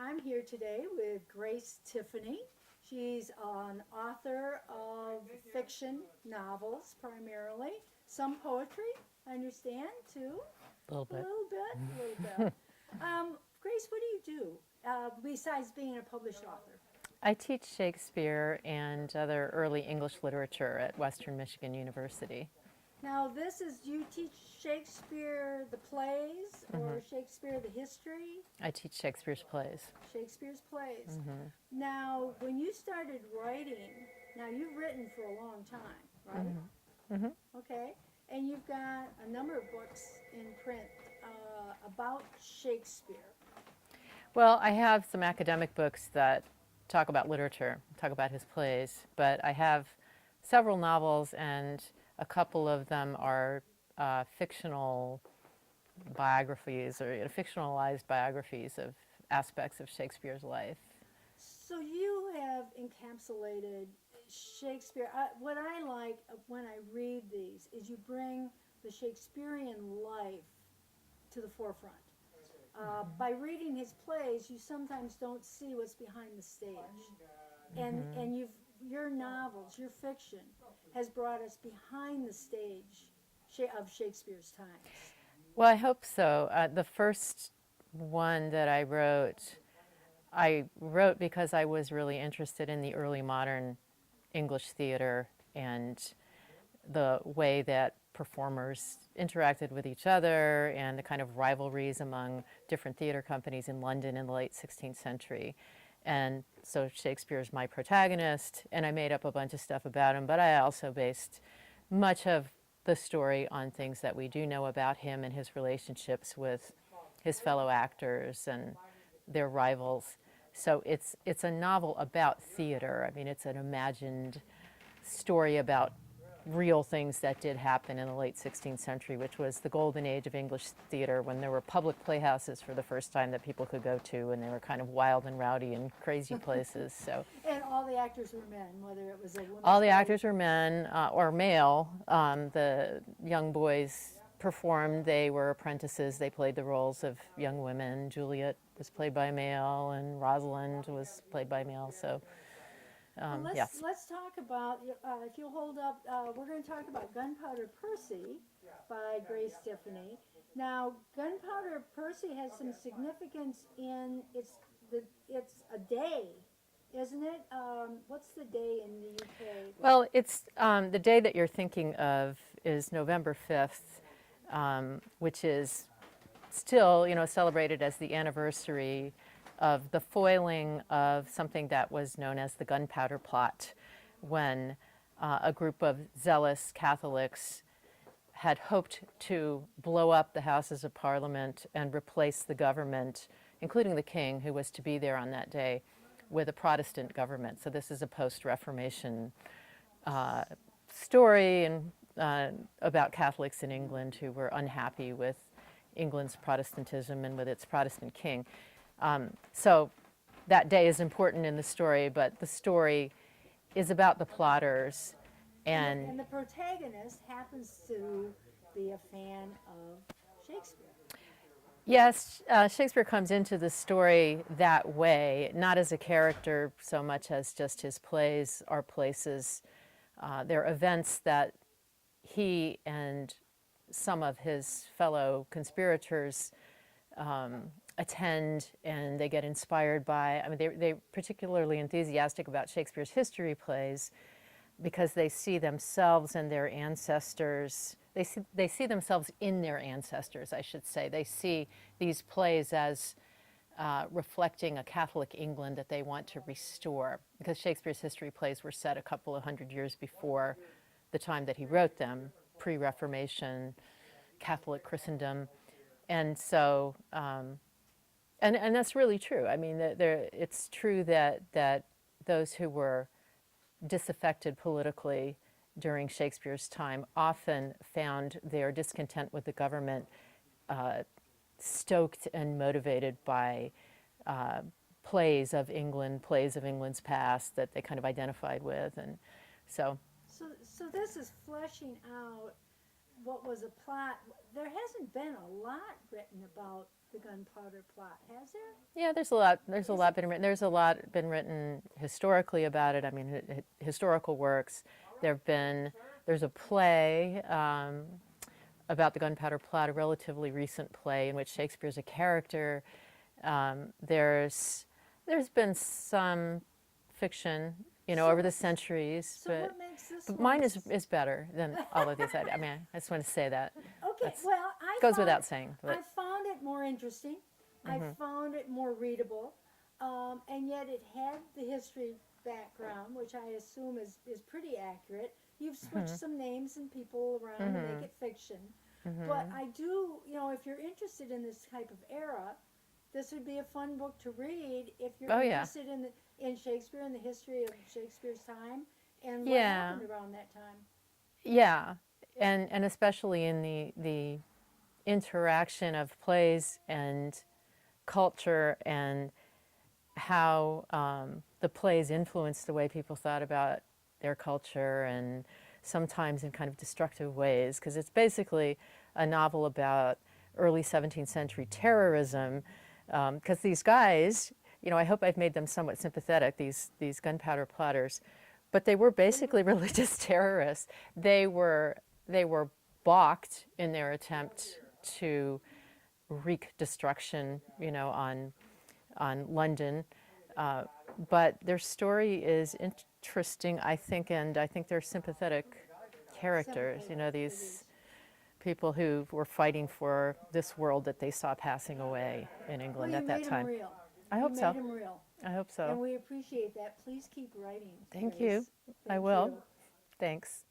I'm here today with Grace Tiffany. She's an author of fiction novels primarily, some poetry, I understand, too. A little A bit. little bit, a little bit. Grace, what do you do besides being a published author? I teach Shakespeare and other early English literature at Western Michigan University. Now, this is, you teach Shakespeare the plays or Shakespeare the history? I teach Shakespeare's plays. Shakespeare's plays. Now, when you started writing, now you've written for a long time, right? Okay. And you've got a number of books in print about Shakespeare. Well, I have some academic books that talk about literature, talk about his plays, but I have several novels, and a couple of them are fictional biographies or fictionalized biographies of aspects of Shakespeare's life. So you have encapsulated Shakespeare. What I like when I read these is you bring the Shakespearean life to the forefront. By reading his plays, you sometimes don't see what's behind the stage, and your novels, your fiction, has brought us behind the stage of Shakespeare's times. Well, I hope so. The first one that I wrote because I was really interested in the early modern English theater and the way that performers interacted with each other and the kind of rivalries among different theater companies in London in the late 16th century. And so Shakespeare's my protagonist, and I made up a bunch of stuff about him, but I also based much of the story on things that we do know about him and his relationships with his fellow actors and their rivals. So it's a novel about theater. I mean, it's an imagined story about real things that did happen in the late 16th century, which was the golden age of English theater, when there were public playhouses for the first time that people could go to, and they were kind of wild and rowdy and crazy places. So, and all the actors were men, whether it was a woman. All the actors were men or male. The young boys performed. They were apprentices. They played the roles of young women. Juliet was played by a male, and Rosalind was played by a male. So. Yes. Let's talk about, if you'll hold up, we're going to talk about Gunpowder Percy by Grace Tiffany. Now, Gunpowder Percy has some significance in it's a day, isn't it? What's the day in the UK? Well, it's the day that you're thinking of is November 5th, which is still, celebrated as the anniversary of the foiling of something that was known as the Gunpowder Plot, when a group of zealous Catholics had hoped to blow up the Houses of Parliament and replace the government, including the king, who was to be there on that day, with a Protestant government. So this is a post-Reformation story and about Catholics in England who were unhappy with England's Protestantism and with its Protestant king. So that day is important in the story, but the story is about the plotters. And the protagonist happens to be a fan of Shakespeare. Yes, Shakespeare comes into the story that way, not as a character so much as just his plays are places. They're events that he and some of his fellow conspirators attend, and they get inspired by. I mean, they're particularly enthusiastic about Shakespeare's history plays because they see themselves and their ancestors. They see themselves in their ancestors, I should say. They see these plays as reflecting a Catholic England that they want to restore, because Shakespeare's history plays were set a couple of hundred years before the time that he wrote them, pre-Reformation, Catholic Christendom. And so, and that's really true. I mean, it's true that those who were disaffected politically during Shakespeare's time often found their discontent with the government stoked and motivated by plays of England, plays of England's past that they kind of identified with. And so this is fleshing out what was a plot. There hasn't been a lot written about the gunpowder plot, has there? Yeah, there's a lot. There's a lot been written. There's a lot been written historically about it. I mean, historical works. There's a play about the gunpowder plot, a relatively recent play in which Shakespeare's a character. There's been some fiction, over the centuries, So what makes this but one mine is better than all of these. I mean, I just want to say that. Okay, well, I Goes found, without saying. I But found it more interesting. I found it more readable, and yet it had the history background, which I assume is pretty accurate. You've switched some names and people around to make it fiction. But I do, if you're interested in this type of era, this would be a fun book to read if you're Oh, yeah. interested in Shakespeare and the history of Shakespeare's time and what Yeah. happened around that time. yeah, and especially in the interaction of plays and culture and how the plays influenced the way people thought about their culture, and sometimes in kind of destructive ways, because it's basically a novel about early 17th century terrorism, because these guys, I hope I've made them somewhat sympathetic, these gunpowder plotters, but they were basically religious terrorists. They were balked in their attempt to wreak destruction, on London. But their story is interesting, I think, and I think they're sympathetic characters. These people who were fighting for this world that they saw passing away in Well, England you at that made time. them real. I hope you so. made them real. I hope And so. we appreciate that. Please keep writing. Thank Grace. you. I Thank will. you. Thanks.